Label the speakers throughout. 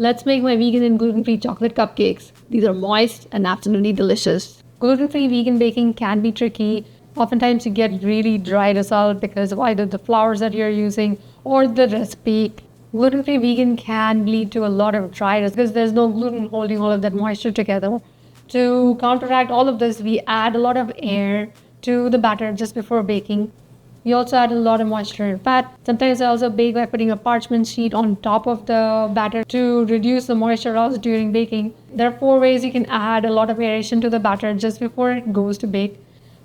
Speaker 1: Let's make my vegan and gluten-free chocolate cupcakes. These are moist and absolutely delicious. Gluten-free vegan baking can be tricky. Oftentimes you get really dry result because of either the flours that you're using or the recipe. Gluten-free vegan can lead to a lot of dryness because there's no gluten holding all of that moisture together. To counteract all of this, we add a lot of air to the batter just before baking. We also add a lot of moisture and fat. Sometimes I also bake by putting a parchment sheet on top of the batter to reduce the moisture loss during baking. There are 4 ways you can add a lot of aeration to the batter just before it goes to bake.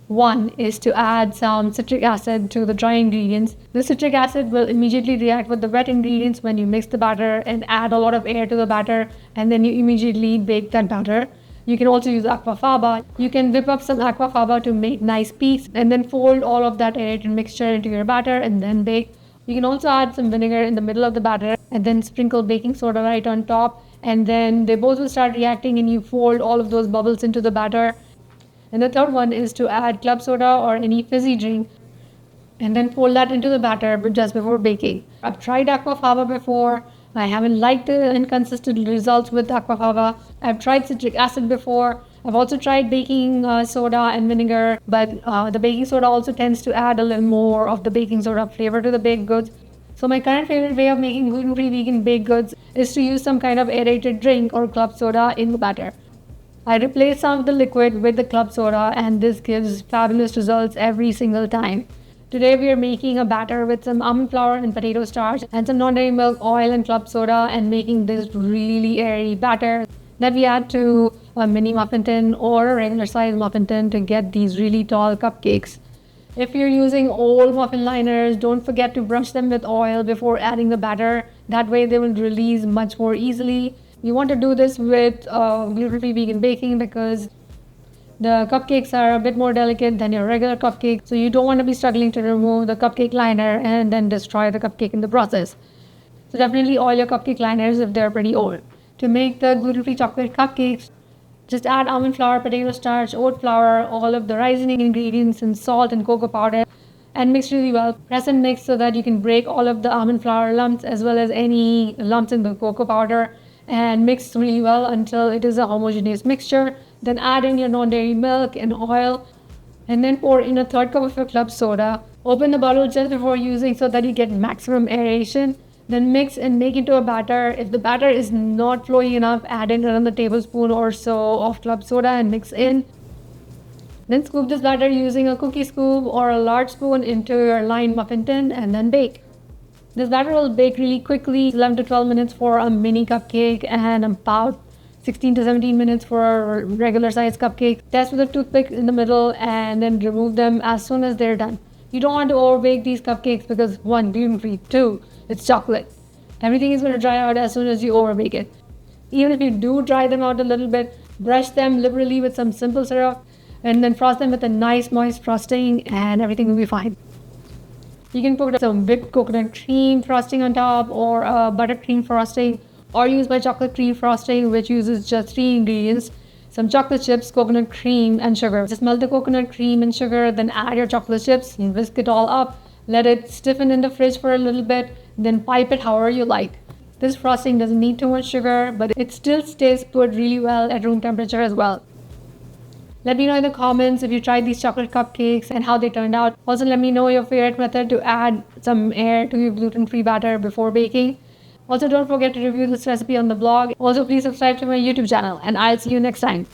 Speaker 1: One is to add some citric acid to the dry ingredients. The citric acid will immediately react with the wet ingredients when you mix the batter and add a lot of air to the batter, and then you immediately bake that batter. You can also use aquafaba. You can whip up some aquafaba to make nice peaks and then fold all of that aerated mixture into your batter and then bake. You can also add some vinegar in the middle of the batter and then sprinkle baking soda right on top, and then they both will start reacting and you fold all of those bubbles into the batter. And the third one is to add club soda or any fizzy drink and then fold that into the batter just before baking. I've tried aquafaba before. I haven't liked the inconsistent results with aquafaba. I've tried citric acid before. I've also tried baking soda and vinegar, but the baking soda also tends to add a little more of the baking soda flavor to the baked goods. So my current favorite way of making gluten-free vegan baked goods is to use some kind of aerated drink or club soda in the batter. I replace some of the liquid with the club soda, and this gives fabulous results every single time. Today we are making a batter with some almond flour and potato starch and some non-dairy milk, oil and club soda, and making this really airy batter that we add to a mini muffin tin or a regular size muffin tin to get these really tall cupcakes. If you're using old muffin liners, don't forget to brush them with oil before adding the batter. That way they will release much more easily. You want to do this with gluten-free vegan baking because the cupcakes are a bit more delicate than your regular cupcake, so you don't want to be struggling to remove the cupcake liner and then destroy the cupcake in the process. So definitely oil your cupcake liners if they're pretty old. To make the gluten-free chocolate cupcakes, just add almond flour, potato starch, oat flour, all of the rising ingredients and salt and cocoa powder and mix really well. Press and mix so that you can break all of the almond flour lumps as well as any lumps in the cocoa powder, and mix really well until it is a homogeneous mixture. Then add in your non-dairy milk and oil and then pour in a 1/3 cup of your club soda. Open the bottle just before using so that you get maximum aeration. Then mix and make into a batter. If the batter is not flowy enough, add in another tablespoon or so of club soda and mix in. Then scoop this batter using a cookie scoop or a large spoon into your lined muffin tin and then bake. This batter will bake really quickly, 11 to 12 minutes for a mini cupcake and about 16 to 17 minutes for a regular size cupcake. Test with a toothpick in the middle and then remove them as soon as they're done. You don't want to overbake these cupcakes because 1, gluten-free, 2, it's chocolate. Everything is going to dry out as soon as you overbake it. Even if you do dry them out a little bit, brush them liberally with some simple syrup and then frost them with a nice moist frosting and everything will be fine. You can put some whipped coconut cream frosting on top or a buttercream frosting, or use my chocolate cream frosting, which uses just 3 ingredients: some chocolate chips, coconut cream, and sugar. Just melt the coconut cream and sugar, then add your chocolate chips and whisk it all up. Let it stiffen in the fridge for a little bit, then pipe it however you like. This frosting doesn't need too much sugar, but it still stays put really well at room temperature as well. Let me know in the comments if you tried these chocolate cupcakes and how they turned out. Also, let me know your favorite method to add some air to your gluten-free batter before baking. Also, don't forget to review this recipe on the blog. Also, please subscribe to my YouTube channel, and I'll see you next time.